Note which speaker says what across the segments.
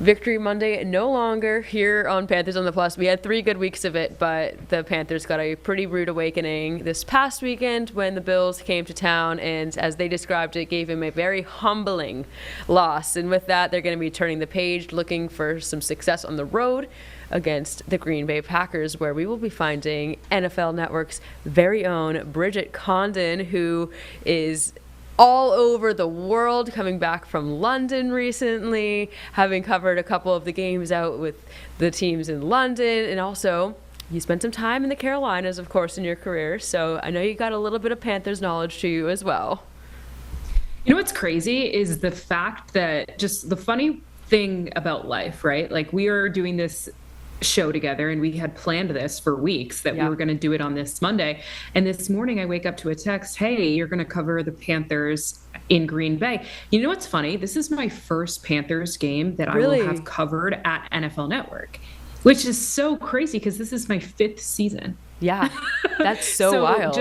Speaker 1: Victory Monday no longer here on Panthers on the Plus. We had 3 good weeks of it, but the Panthers got a pretty rude awakening this past weekend when the Bills came to town, and as they described it, gave him a very humbling loss. And with that, they're going to be turning the page, looking for some success on the road against the Green Bay Packers, where we will be finding NFL Network's very own Bridget Condon, who is all over the world, coming back from London recently, having covered a couple of the games out with the teams in London. And also, you spent some time in the Carolinas, of course, in your career. So I know you got a little bit of Panthers knowledge to you as well.
Speaker 2: You know what's crazy is the fact that just the funny thing about life, right? Like, we are doing this show together and we had planned this for weeks that we were going to do it on this Monday. And this morning I wake up to a text, hey, you're going to cover the Panthers in Green Bay. You know what's funny? This is my first Panthers game that I will have covered at NFL Network, which is so crazy because this is my 5th season.
Speaker 1: Yeah, that's so wild.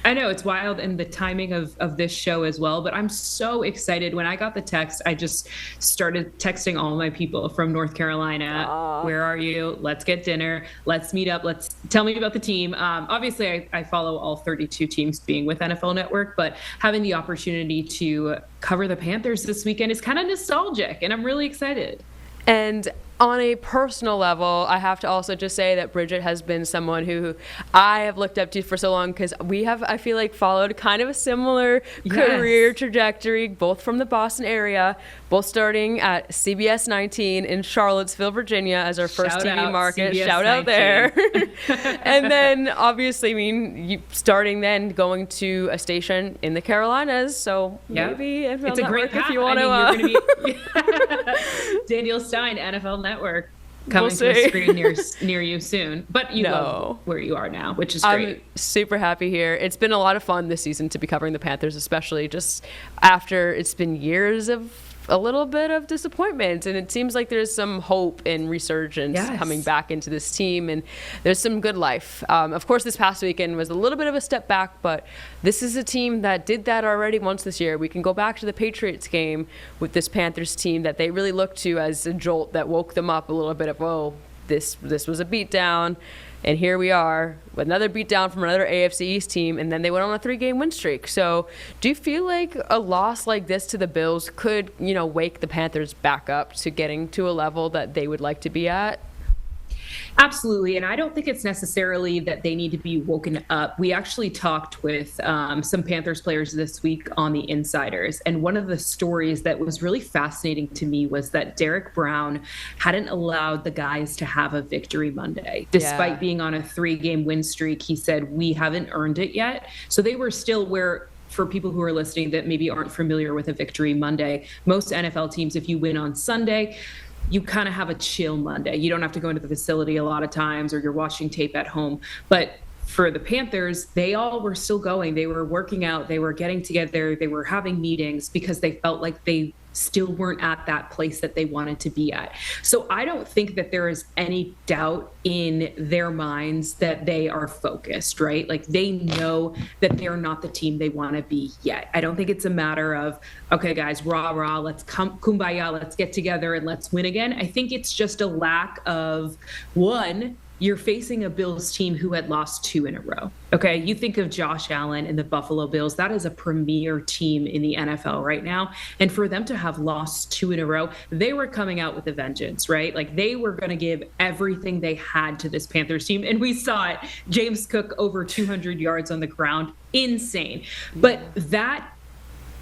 Speaker 2: I know it's wild, and the timing of this show as well, but I'm so excited. When I got the text, I just started texting all my people from North Carolina. Where are you? Let's get dinner. Let's meet up. Let's tell me about the team. Obviously, I follow all 32 teams being with NFL Network, but having the opportunity to cover the Panthers this weekend is kind of nostalgic, and I'm really excited.
Speaker 1: And on a personal level, I have to also just say that Bridget has been someone who I have looked up to for so long, because we have, I feel like, followed kind of a similar career trajectory, both from the Boston area, both starting at CBS 19 in Charlottesville, Virginia as our first TV market.
Speaker 2: CBS
Speaker 1: Shout
Speaker 2: 19.
Speaker 1: out there. And then obviously, I mean, you starting then going to a station in the Carolinas. So maybe NFL
Speaker 2: it's a great
Speaker 1: Network
Speaker 2: path.
Speaker 1: if you want
Speaker 2: I mean, you're going to be Daniel Stein, NFL Network, coming to a screen near you soon. But you love where you are now, which is great.
Speaker 1: I'm super happy here. It's been a lot of fun this season to be covering the Panthers, especially just after it's been years of a little bit of disappointment, and it seems like there's some hope and resurgence coming back into this team, and there's some good life. Of course, this past weekend was a little bit of a step back, but this is a team that did that already once this year. We can go back to the Patriots game with this Panthers team that they really looked to as a jolt that woke them up a little bit of, whoa, this was a beatdown. And here we are with another beatdown from another AFC East team, and then they went on a 3-game win streak. So do you feel like a loss like this to the Bills could, wake the Panthers back up to getting to a level that they would like to be at?
Speaker 2: Absolutely. And I don't think it's necessarily that they need to be woken up. We actually talked with some Panthers players this week on the Insiders. And one of the stories that was really fascinating to me was that Derek Brown hadn't allowed the guys to have a victory Monday. Despite being on a 3-game win streak, he said, we haven't earned it yet. So they were still where, for people who are listening that maybe aren't familiar with a victory Monday, most NFL teams, if you win on Sunday, you kind of have a chill Monday. You don't have to go into the facility a lot of times, or you're watching tape at home. But for the Panthers, they all were still going. They were working out. They were getting together. They were having meetings because they felt like they still weren't at that place that they wanted to be at. So I don't think that there is any doubt in their minds that they are focused, right? Like, they know that they're not the team they want to be yet. I don't think it's a matter of, okay, guys, rah, rah, let's kumbaya, let's get together and let's win again. I think it's just a lack of, one, you're facing a Bills team who had lost 2 in a row. Okay, you think of Josh Allen and the Buffalo Bills. That is a premier team in the NFL right now. And for them to have lost 2 in a row, they were coming out with a vengeance, right? Like, they were going to give everything they had to this Panthers team. And we saw it. James Cook over 200 yards on the ground. Insane. But that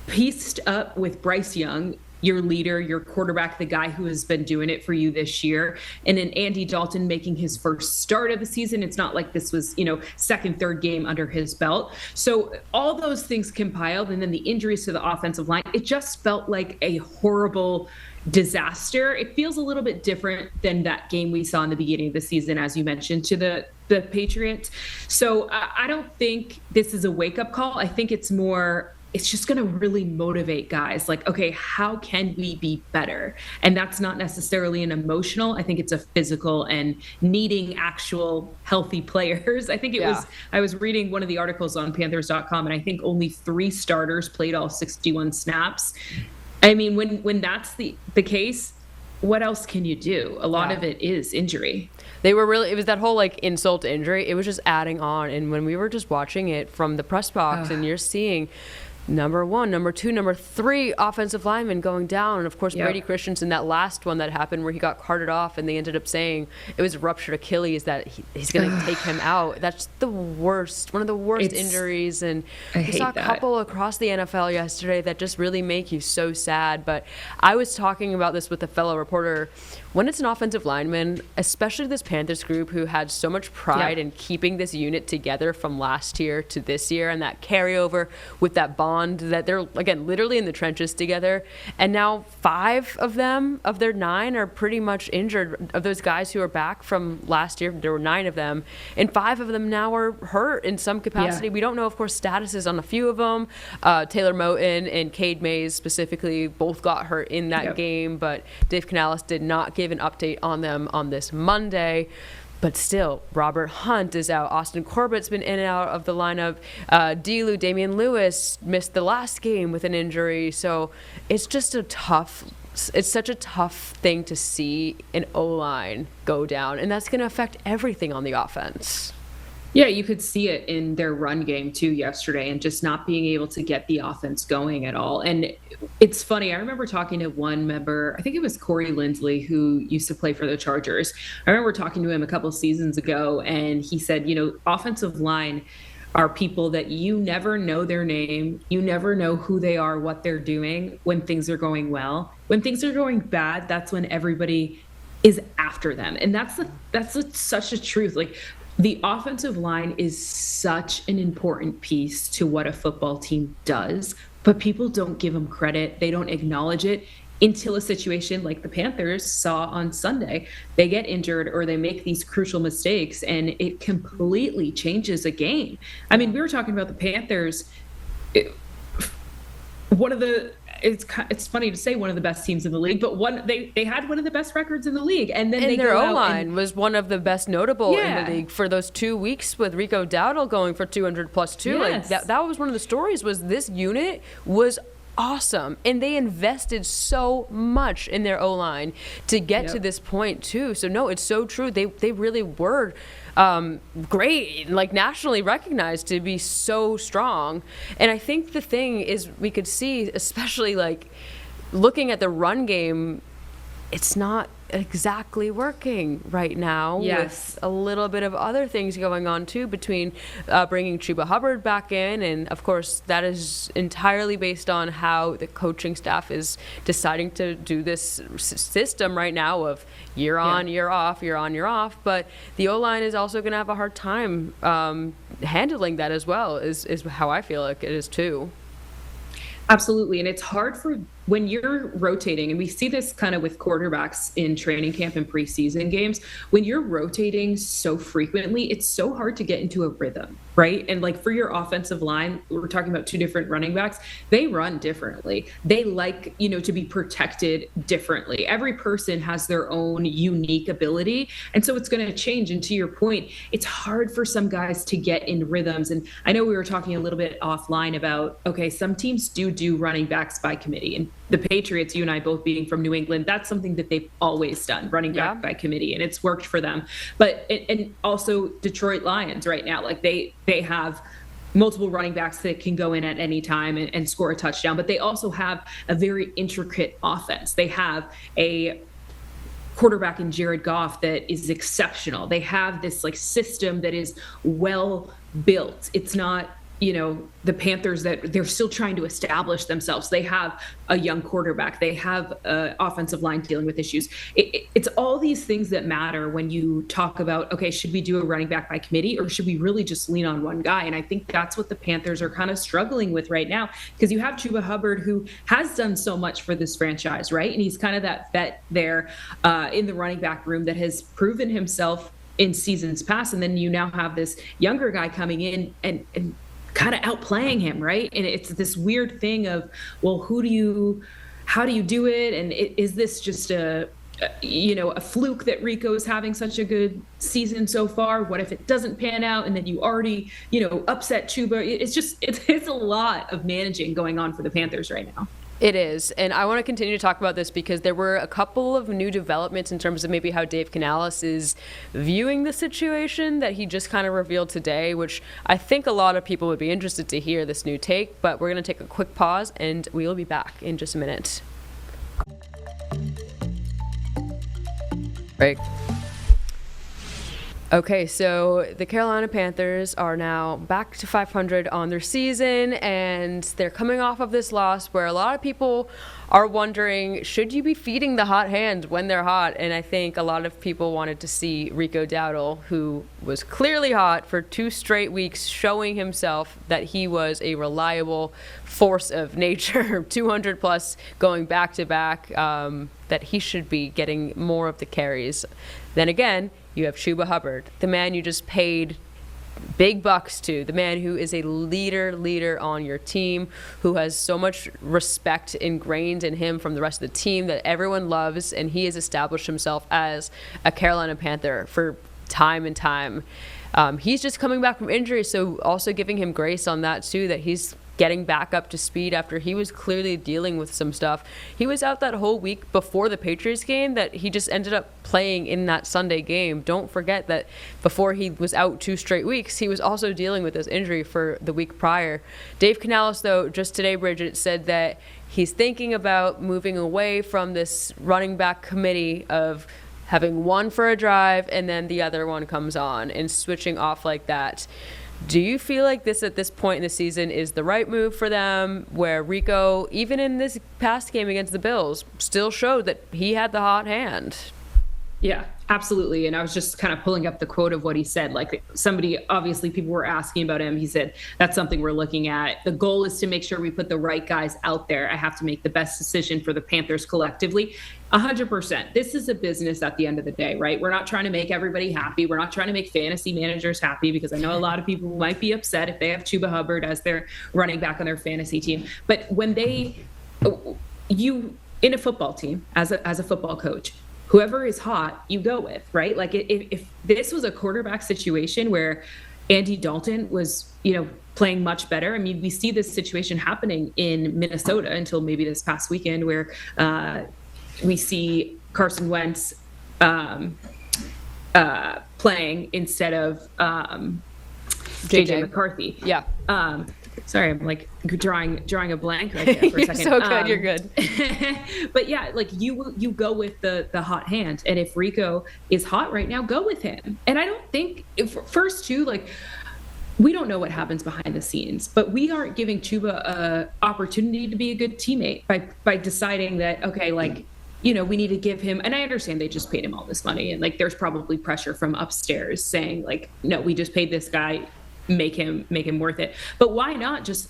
Speaker 2: pieced up with Bryce Young, your leader, your quarterback, the guy who has been doing it for you this year, and then Andy Dalton making his first start of the season. It's not like this was, second, third game under his belt. So all those things compiled, and then the injuries to the offensive line, it just felt like a horrible disaster. It feels a little bit different than that game we saw in the beginning of the season, as you mentioned, to the Patriots. So I don't think this is a wake-up call. I think it's more, it's just going to really motivate guys. Like, okay, how can we be better? And that's not necessarily an emotional. I think it's a physical and needing actual healthy players. I think it was, I was reading one of the articles on Panthers.com, and I think only 3 starters played all 61 snaps. I mean, when that's the case, what else can you do? A lot of it is injury.
Speaker 1: It was that whole like insult to injury. It was just adding on. And when we were just watching it from the press box and you're seeing number 1, number 2, number 3 offensive linemen going down. And of course, Brady Christensen, that last one that happened where he got carted off and they ended up saying it was a ruptured Achilles, that he's going to take him out. That's the worst, one of the worst injuries. And we saw a couple across the NFL yesterday that just really make you so sad. But I was talking about this with a fellow reporter. When it's an offensive lineman, especially this Panthers group who had so much pride in keeping this unit together from last year to this year, and that carryover with that bond that they're, again, literally in the trenches together. And now 5 of them, of their 9, are pretty much injured. Of those guys who are back from last year, there were 9 of them, and 5 of them now are hurt in some capacity. We don't know, of course, statuses on a few of them. Taylor Moton and Cade Mays specifically both got hurt in that game, but Dave Canales did not give an update on them on this Monday. But still, Robert Hunt is out. Austin Corbett's been in and out of the lineup. Damian Lewis missed the last game with an injury. So it's just it's such a tough thing to see an O-line go down. And that's going to affect everything on the offense.
Speaker 2: Yeah, you could see it in their run game too yesterday, and just not being able to get the offense going at all. And it's funny, I remember talking to one member, I think it was Corey Lindsley, who used to play for the Chargers. I remember talking to him a couple of seasons ago, and he said, offensive line are people that you never know their name. You never know who they are, what they're doing when things are going well. When things are going bad, that's when everybody is after them. And that's such a truth. Like, the offensive line is such an important piece to what a football team does, but people don't give them credit. They don't acknowledge it until a situation like the Panthers saw on Sunday. They get injured or they make these crucial mistakes, and it completely changes a game. I mean, we were talking about the Panthers. It's funny to say one of the best teams in the league, but they had one of the best records in the league, and then
Speaker 1: their O-line was one of the best notable in the league for those 2 weeks with Rico Dowdle going for 200 plus 2.
Speaker 2: Yes.
Speaker 1: Like that was one of the stories. Was this unit was awesome, and they invested so much in their O-line to get to this point too. So no, it's so true. They really were great, like nationally recognized to be so strong. And I think the thing is, we could see, especially like looking at the run game, it's not exactly working right now. With a little bit of other things going on too, between bringing Chuba Hubbard back in, and of course that is entirely based on how the coaching staff is deciding to do this system right now of year on, year off, year on, year off. But the O-line is also going to have a hard time handling that as well, is how I feel like it is too.
Speaker 2: Absolutely. And it's hard when you're rotating, and we see this kind of with quarterbacks in training camp and preseason games, when you're rotating so frequently, it's so hard to get into a rhythm, right? And like for your offensive line, we're talking about 2 different running backs, they run differently. They like, to be protected differently. Every person has their own unique ability. And so it's going to change. And to your point, it's hard for some guys to get in rhythms. And I know we were talking a little bit offline about, okay, some teams do running backs by committee. And the Patriots, you and I both being from New England, that's something that they've always done, running back by committee, and it's worked for them. But and also Detroit Lions right now, like they have multiple running backs that can go in at any time and score a touchdown, but they also have a very intricate offense. They have a quarterback in Jared Goff that is exceptional. They have this like system that is well built. It's not, the Panthers that they're still trying to establish themselves. They have a young quarterback. They have an offensive line dealing with issues. It's all these things that matter when you talk about, okay, should we do a running back by committee, or should we really just lean on one guy? And I think that's what the Panthers are kind of struggling with right now, because you have Chuba Hubbard, who has done so much for this franchise, right? And he's kind of that vet there in the running back room that has proven himself in seasons past. And then you now have this younger guy coming in and kind of outplaying him, right? And it's this weird thing of, well, how do you do it? And is this just a fluke that Rico is having such a good season so far? What if it doesn't pan out and then you already, upset Chuba? It's a lot of managing going on for the Panthers right now.
Speaker 1: It is. And I want to continue to talk about this because there were a couple of new developments in terms of maybe how Dave Canales is viewing the situation that he just kind of revealed today, which I think a lot of people would be interested to hear this new take. But we're going to take a quick pause and we will be back in just a minute. Right. Okay, so the Carolina Panthers are now back to 500 on their season, and they're coming off of this loss where a lot of people are wondering, should you be feeding the hot hand when they're hot? And I think a lot of people wanted to see Rico Dowdle, who was clearly hot for 2 straight weeks, showing himself that he was a reliable force of nature, 200 plus going back to back, that he should be getting more of the carries. Then again, you have Chuba Hubbard, the man you just paid big bucks to, the man who is a leader on your team, who has so much respect ingrained in him from the rest of the team that everyone loves, and he has established himself as a Carolina Panther for time and time. He's just coming back from injury, so also giving him grace on that too, that he's getting back up to speed after he was clearly dealing with some stuff. He was out that whole week before the Patriots game that he just ended up playing in that Sunday game. Don't forget that before he was out 2 straight weeks, he was also dealing with this injury for the week prior. Dave Canales, though, just today, Bridget, said that he's thinking about moving away from this running back committee of having one for a drive and then the other one comes on and switching off like that. Do you feel like this at this point in the season is the right move for them, where Rico, even in this past game against the Bills, still showed that he had the hot hand?
Speaker 2: Yeah, absolutely. And I was just kind of pulling up the quote of what he said. Like, somebody, obviously people were asking about him. He said, that's something we're looking at. The goal is to make sure we put the right guys out there. I have to make the best decision for the Panthers collectively. 100%. This is a business at the end of the day, right? We're not trying to make everybody happy. We're not trying to make fantasy managers happy, because I know a lot of people might be upset if they have Chuba Hubbard as their running back on their fantasy team. But when you in a football team, as a football coach, whoever is hot, you go with, right? Like, if this was a quarterback situation where Andy Dalton was, playing much better. I mean, we see this situation happening in Minnesota until maybe this past weekend, where we see Carson Wentz playing instead of JJ McCarthy.
Speaker 1: Yeah.
Speaker 2: Sorry, I'm like drawing a blank right there for a second.
Speaker 1: You're so good. You're good.
Speaker 2: But yeah, like you go with the hot hand, and if Rico is hot right now, go with him. And I don't think first too, like, we don't know what happens behind the scenes, but we aren't giving Chuba a opportunity to be a good teammate by deciding that, okay, like, we need to give him, and I understand they just paid him all this money, and like there's probably pressure from upstairs saying like, no, we just paid this guy, make him worth it. But why not just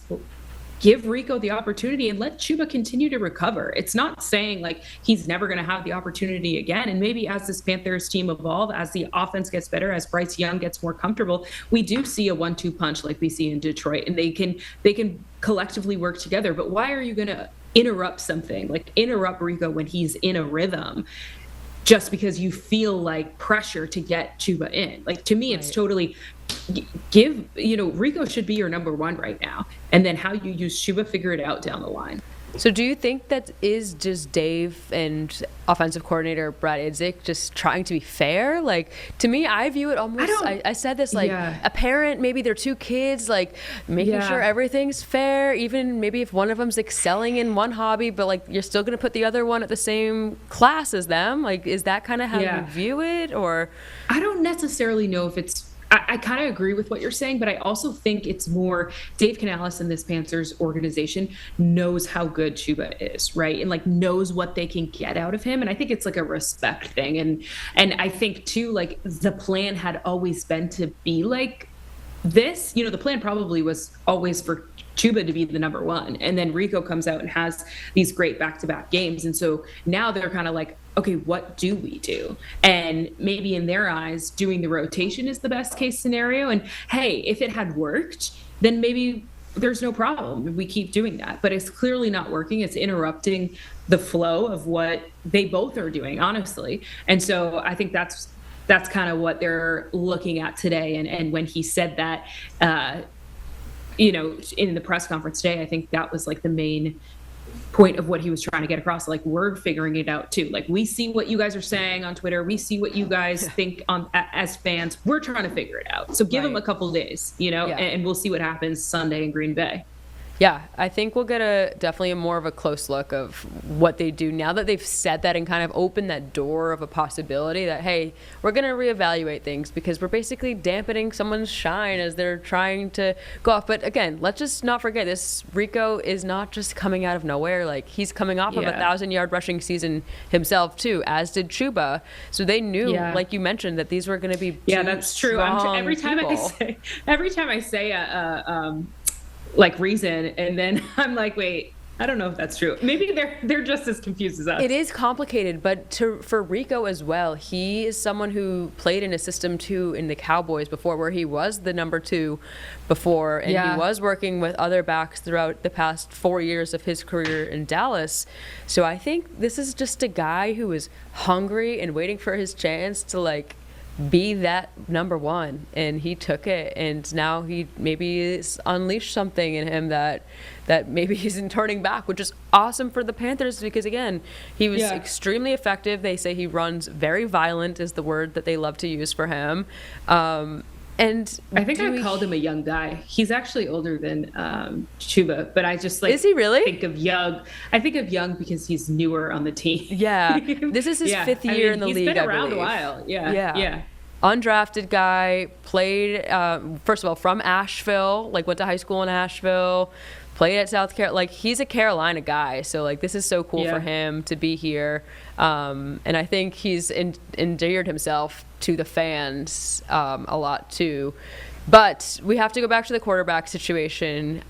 Speaker 2: give Rico the opportunity and let Chuba continue to recover? It's not saying like he's never going to have the opportunity again. And maybe as this Panthers team evolve, as the offense gets better, as Bryce Young gets more comfortable, we do see a 1-2 punch like we see in Detroit, and they can collectively work together. But why are you going to interrupt something, like interrupt Rico when he's in a rhythm, just because you feel like pressure to get Chuba in? Like, to me, it's totally Rico should be your number 1 right now. And then how you use Chuba, figure it out down the line.
Speaker 1: So do you think that is just Dave and offensive coordinator Brad Idzik just trying to be fair? Like, to me, I view it almost, I said this, like a parent, maybe their 2 kids, like making sure everything's fair, even maybe if one of them's excelling in one hobby, but like you're still going to put the other one at the same class as them. Like, is that kind of how you view it? Or
Speaker 2: I don't necessarily know if it's, I kind of agree with what you're saying, but I also think it's more Dave Canales and this Panthers organization knows how good Chuba is, right? And like knows what they can get out of him. And I think it's like a respect thing. And I think too, like the plan had always been to be like this, the plan probably was always for Chuba to be the number 1. And then Rico comes out and has these great back-to-back games. And so now they're kind of like, okay, what do we do? And maybe in their eyes, doing the rotation is the best case scenario. And hey, if it had worked, then maybe there's no problem. We keep doing that. But it's clearly not working. It's interrupting the flow of what they both are doing, honestly. And so I think that's kind of what they're looking at today. And when he said that, in the press conference today, I think that was like the main point of what he was trying to get across. Like, we're figuring it out too. Like, we see what you guys are saying on Twitter. We see what you guys think as fans. We're trying to figure it out. So give him a couple days, and we'll see what happens Sunday in Green Bay.
Speaker 1: Yeah, I think we'll get definitely more of a close look of what they do now that they've said that and kind of opened that door of a possibility that, hey, we're going to reevaluate things because we're basically dampening someone's shine as they're trying to go off. But again, let's just not forget this. Rico is not just coming out of nowhere. Like, he's coming off of a 1,000-yard rushing season himself too, as did Chuba. So they knew, like you mentioned, that these were going to be
Speaker 2: that's true. Every time I say like reason, and then I'm like, wait, I don't know if that's true. Maybe they're just as confused as us.
Speaker 1: It is complicated, but for Rico as well, he is someone who played in a system too in the Cowboys before, where he was the number 2 before, and he was working with other backs throughout the past 4 years of his career in Dallas. So I think this is just a guy who is hungry and waiting for his chance to be that number 1, and he took it, and now he maybe is unleashed something in him that maybe isn't turning back, which is awesome for the Panthers because, again, he was extremely effective. They say he runs very violent is the word that they love to use for him. And
Speaker 2: I think I called him a young guy. He's actually older than Chuba, but I just
Speaker 1: is he really?
Speaker 2: think of young. I think of young because he's newer on the team.
Speaker 1: Yeah, this is his 5th year in the league.
Speaker 2: He's been around
Speaker 1: a
Speaker 2: while. Yeah.
Speaker 1: Undrafted guy, played first of all from Asheville, went to high school in Asheville, played at South Carolina. He's a Carolina guy, so this is so cool for him to be here. And I think he's endeared himself to the fans a lot too. But we have to go back to the quarterback situation.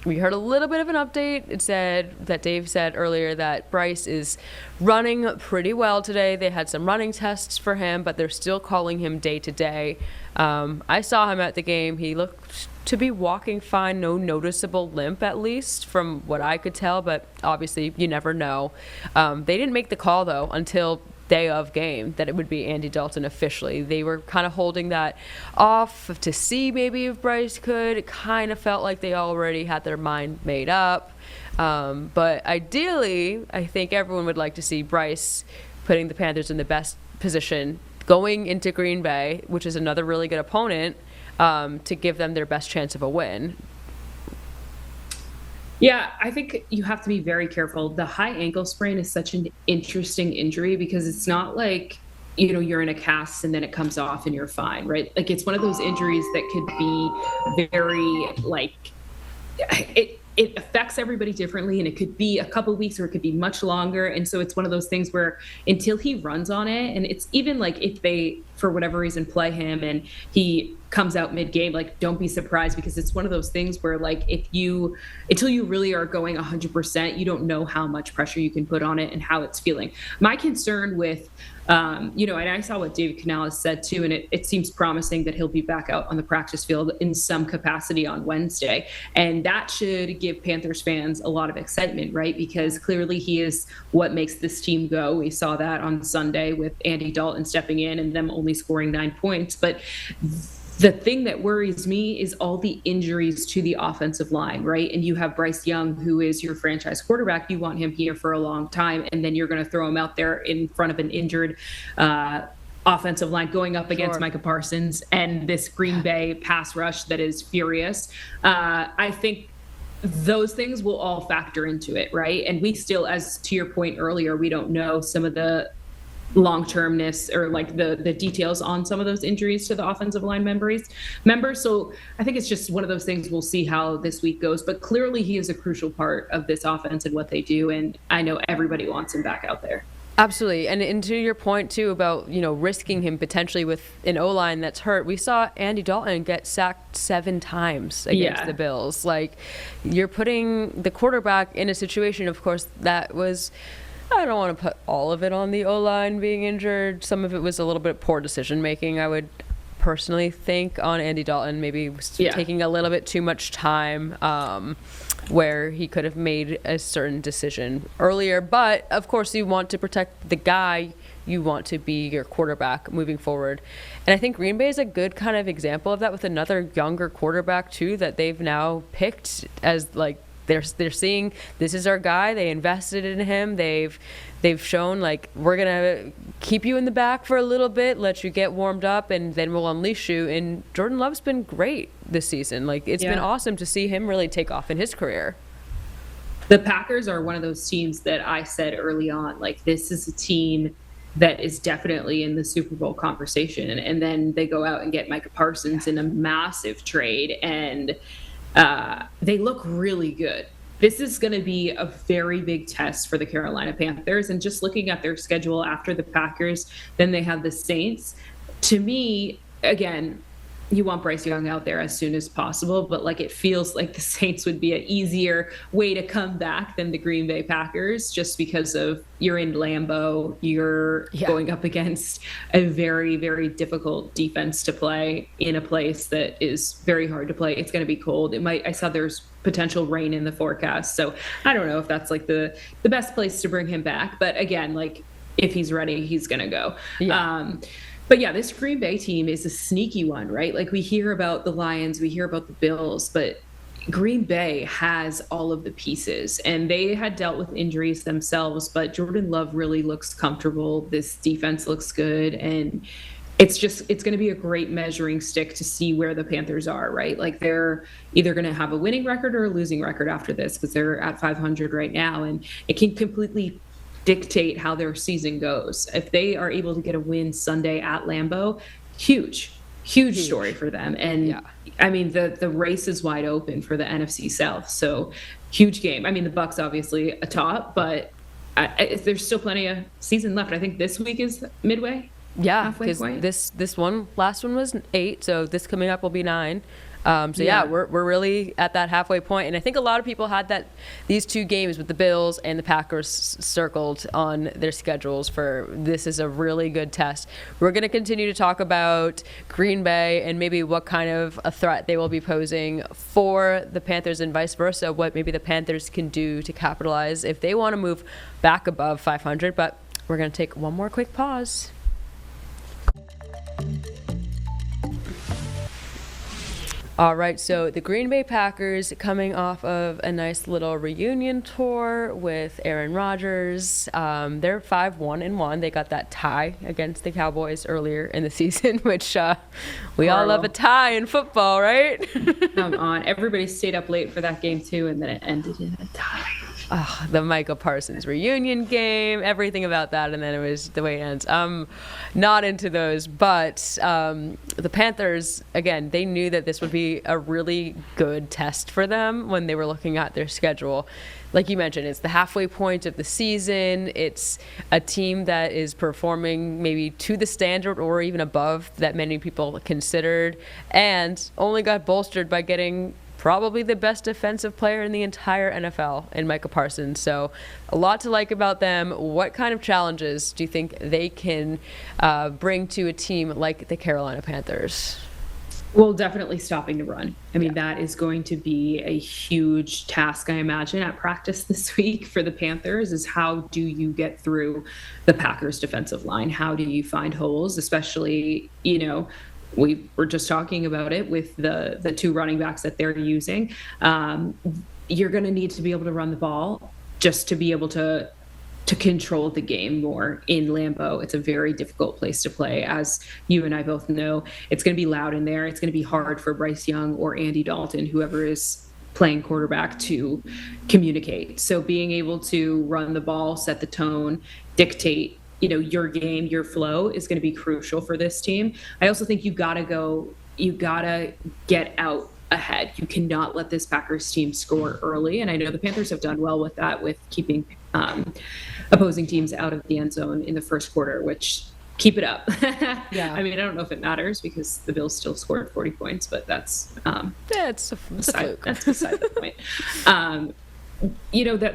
Speaker 1: We heard a little bit of an update. It said that Dave said earlier that Bryce is running pretty well today. They had some running tests for him, but they're still calling him day to day. I saw him at the game. He looked to be walking fine, no noticeable limp at least from what I could tell, but obviously you never know. They didn't make the call though until day of game that it would be Andy Dalton officially. They were kind of holding that off to see maybe if Bryce could. It kind of felt like they already had their mind made up. But ideally, I think everyone would like to see Bryce putting the Panthers in the best position going into Green Bay, which is another really good opponent, to give them their best chance of a win.
Speaker 2: Yeah, I think you have to be very careful. The high ankle sprain is such an interesting injury because it's not like, you're in a cast and then it comes off and you're fine, right? It's one of those injuries that could be very it affects everybody differently, and it could be a couple of weeks or it could be much longer. And so it's one of those things where until he runs on it, and it's even if they, for whatever reason, play him and he comes out mid-game, don't be surprised, because it's one of those things where until you really are going 100%, you don't know how much pressure you can put on it and how it's feeling. My concern with and I saw what David Canales said too, and it seems promising that he'll be back out on the practice field in some capacity on Wednesday. And that should give Panthers fans a lot of excitement, right? Because clearly he is what makes this team go. We saw that on Sunday with Andy Dalton stepping in and them only scoring 9 points. But the thing that worries me is all the injuries to the offensive line, right? And you have Bryce Young, who is your franchise quarterback. You want him here for a long time, and then you're going to throw him out there in front of an injured offensive line going up against Micah Parsons and this Green Bay pass rush that is furious. I think those things will all factor into it, right? And we still, as to your point earlier, we don't know some of the long-termness or the details on some of those injuries to the offensive line members. So I think it's just one of those things. We'll see how this week goes, but clearly he is a crucial part of this offense and what they do. And I know everybody wants him back out there.
Speaker 1: Absolutely. And to your point too about, risking him potentially with an O-line that's hurt, we saw Andy Dalton get sacked 7 times against the Bills. You're putting the quarterback in a situation, of course, that was, I don't want to put all of it on the O-line being injured. Some of it was a little bit poor decision-making, I would personally think, on Andy Dalton. Maybe taking a little bit too much time where he could have made a certain decision earlier. But, of course, you want to protect the guy you want to be your quarterback moving forward. And I think Green Bay is a good kind of example of that with another younger quarterback, too, that they've now picked as, they're seeing this is our guy. They invested in him. They've shown like we're gonna keep you in the back for a little bit, let you get warmed up, and then we'll unleash you. And Jordan Love's been great this season. Like it's been awesome to see him really take off in his career.
Speaker 2: The Packers are one of those teams that I said early on, like this is a team that is definitely in the Super Bowl conversation. And then they go out and get Micah Parsons in a massive trade, and they look really good. This is going to be a very big test for the Carolina Panthers. And just looking at their schedule after the Packers, then they have the Saints. To me, again, you want Bryce Young out there as soon as possible, but like it feels like the Saints would be an easier way to come back than the Green Bay Packers, just because of you're in Lambeau, you're going up against a very, very difficult defense to play in a place that is very hard to play. It's going to be cold. I saw there's potential rain in the forecast, so I don't know if that's like the best place to bring him back. But again, like if he's ready, he's going to go. But yeah, this Green Bay team is a sneaky one, right? Like we hear about the Lions, we hear about the Bills, but Green Bay has all of the pieces, and they had dealt with injuries themselves, but Jordan Love really looks comfortable. This defense looks good, and it's going to be a great measuring stick to see where the Panthers are, right? Like they're either going to have a winning record or a losing record after this, because they're at 500 right now, and it can completely dictate how their season goes. If they are able to get a win Sunday at Lambeau, huge story for them. And I mean, the race is wide open for the NFC South. So huge game. I mean, the Bucs obviously atop, but there's still plenty of season left. I think this week is midway.
Speaker 1: Yeah, because this last one was 8, so this coming up will be 9. We're really at that halfway point, and I think a lot of people had these two games with the Bills and the Packers circled on their schedules for this is a really good test. We're going to continue to talk about Green Bay and maybe what kind of a threat they will be posing for the Panthers and vice versa, what maybe the Panthers can do to capitalize if they want to move back above 500. But we're going to take one more quick pause. All right, so the Green Bay Packers coming off of a nice little reunion tour with Aaron Rodgers. They're 5-1-1. They got that tie against the Cowboys earlier in the season, which we all love a tie in football, right?
Speaker 2: Come on. Everybody stayed up late for that game, too, and then it ended in a tie.
Speaker 1: Oh, the Micah Parsons reunion game, everything about that, and then it was the way it ends. Not into those, but the Panthers, again, they knew that this would be a really good test for them when they were looking at their schedule. Like you mentioned, it's the halfway point of the season. It's a team that is performing maybe to the standard or even above that many people considered, and only got bolstered by getting probably the best defensive player in the entire NFL in Micah Parsons. So a lot to like about them. What kind of challenges do you think they can bring to a team like the Carolina Panthers?
Speaker 2: Well, definitely stopping the run. I mean, that is going to be a huge task, I imagine, at practice this week for the Panthers, is how do you get through the Packers defensive line? How do you find holes, especially, we were just talking about it with the two running backs that they're using. You're going to need to be able to run the ball just to be able to control the game more in Lambeau. It's a very difficult place to play. As you and I both know, it's going to be loud in there. It's going to be hard for Bryce Young or Andy Dalton, whoever is playing quarterback, to communicate. So being able to run the ball, set the tone, dictate your game, your flow is going to be crucial for this team. I also think you gotta get out ahead. You cannot let this Packers team score early. And I know the Panthers have done well with that, with keeping opposing teams out of the end zone in the first quarter, which keep it up.
Speaker 1: Yeah.
Speaker 2: I mean, I don't know if it matters because the Bills still scored 40 points, but that's
Speaker 1: it's a fluke.
Speaker 2: That's beside the point.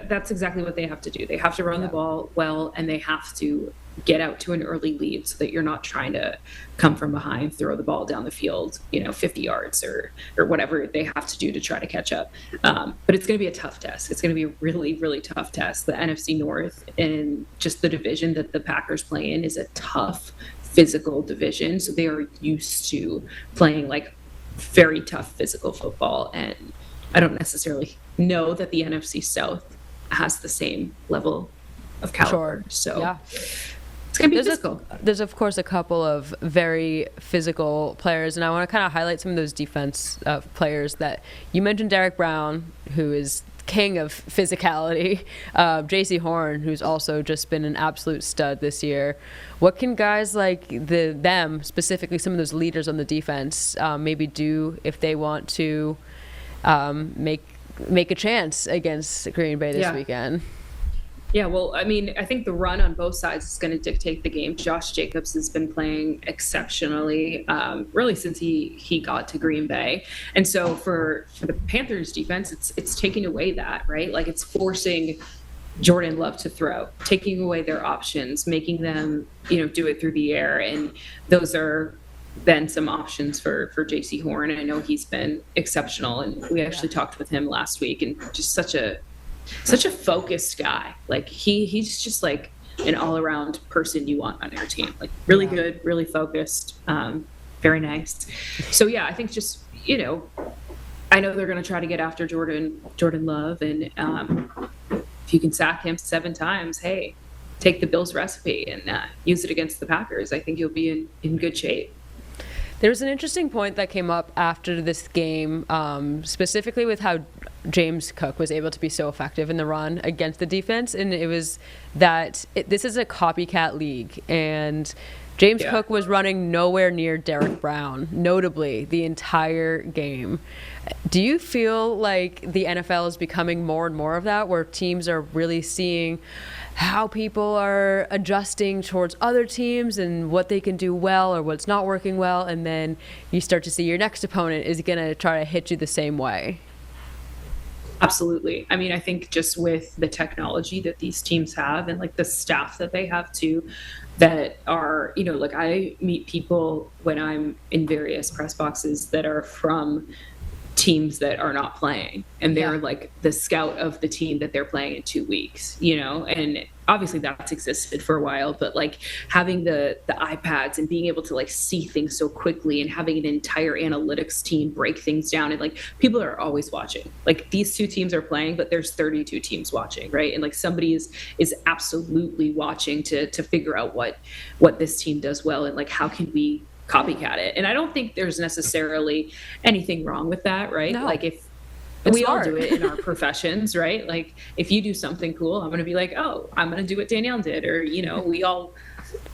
Speaker 2: That's exactly what they have to do. They have to run the ball well, and they have to get out to an early lead so that you're not trying to come from behind, throw the ball down the field, 50 yards or whatever they have to do to try to catch up. But it's going to be a tough test. It's going to be a really, really tough test. The NFC North and just the division that the Packers play in is a tough physical division. So they are used to playing like very tough physical football, and I don't necessarily know that the NFC South has the same level of caliber.
Speaker 1: Sure.
Speaker 2: So
Speaker 1: yeah.
Speaker 2: It's going to be physical.
Speaker 1: There's, of course, a couple of very physical players, and I want to kind of highlight some of those defense players that you mentioned. Derek Brown, who is king of physicality. J.C. Horn, who's also just been an absolute stud this year. What can guys like them, specifically some of those leaders on the defense, maybe do if they want to make a chance against Green Bay this weekend?
Speaker 2: Yeah, well, I mean, I think the run on both sides is going to dictate the game. Josh Jacobs has been playing exceptionally, really since he got to Green Bay. And so for the Panthers defense, it's taking away that, right? Like it's forcing Jordan Love to throw, taking away their options, making them, do it through the air. And those are been some options for J.C. Horn. And I know he's been exceptional. And we actually talked with him last week, and just such a focused guy. Like he's just like an all-around person you want on your team. Like really good, really focused, very nice. So yeah, I think just, I know they're going to try to get after Jordan Love, and if you can sack him 7 times, hey, take the Bills recipe and use it against the Packers. I think you'll be in good shape.
Speaker 1: There was an interesting point that came up after this game, specifically with how James Cook was able to be so effective in the run against the defense. And it was that this is a copycat league, and James Cook was running nowhere near Derek Brown, notably the entire game. Do you feel like the NFL is becoming more and more of that, where teams are really seeing how people are adjusting towards other teams and what they can do well or what's not working well, and then you start to see your next opponent is going to try to hit you the same way?
Speaker 2: Absolutely. I mean, I think just with the technology that these teams have, and like the staff that they have too, that are, like I meet people when I'm in various press boxes that are from teams that are not playing, and they're like the scout of the team that they're playing in 2 weeks, and obviously that's existed for a while, but like having the iPads and being able to like see things so quickly, and having an entire analytics team break things down, and like people are always watching. Like these 2 teams are playing, but there's 32 teams watching, right? And like somebody is absolutely watching to figure out what this team does well, and like how can we copycat it. And I don't think there's necessarily anything wrong with that, right? No. Like if we all do it in our professions, right? Like if you do something cool, I'm going to be like, oh, I'm going to do what Danielle did. Or, we all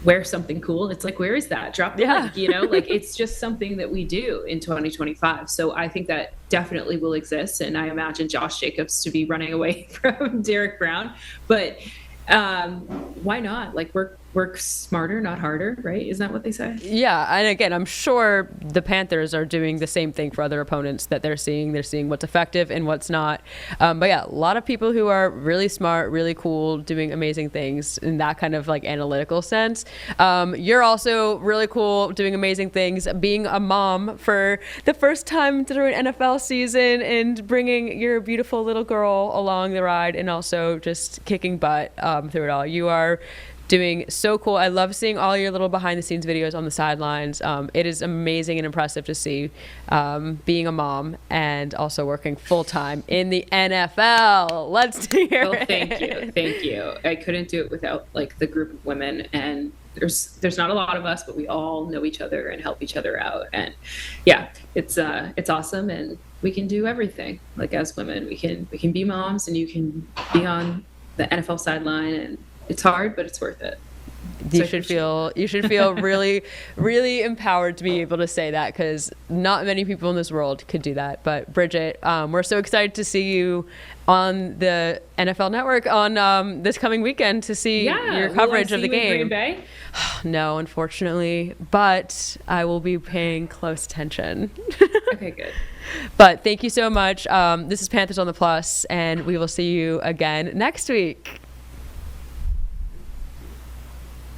Speaker 2: wear something cool. It's like, where is that? Drop the link, like it's just something that we do in 2025. So I think that definitely will exist. And I imagine Josh Jacobs to be running away from Derek Brown, but why not? Like work smarter, not harder, right? Isn't that what they say?
Speaker 1: Yeah, and again, I'm sure the Panthers are doing the same thing for other opponents that they're seeing. They're seeing what's effective and what's not. But yeah, a lot of people who are really smart, really cool, doing amazing things in that kind of like analytical sense. You're also really cool, doing amazing things, being a mom for the first time through an NFL season and bringing your beautiful little girl along the ride, and also just kicking butt through it all. You are doing so cool. I love seeing all your little behind the scenes videos on the sidelines. It is amazing and impressive to see being a mom and also working full time in the NFL. Let's hear it.
Speaker 2: Thank you. I couldn't do it without like the group of women, and there's not a lot of us, but we all know each other and help each other out. And yeah, it's awesome, and we can do everything. Like as women, we can be moms, and you can be on the NFL sideline, and it's hard, but it's worth it.
Speaker 1: You should feel really, really empowered to be able to say that, because not many people in this world could do that. But Bridget, we're so excited to see you on the NFL Network on this coming weekend to see your coverage of the game.
Speaker 2: Green Bay?
Speaker 1: No, unfortunately, but I will be paying close attention.
Speaker 2: Okay, good.
Speaker 1: But thank you so much. This is Panthers on the Plus, and we will see you again next week.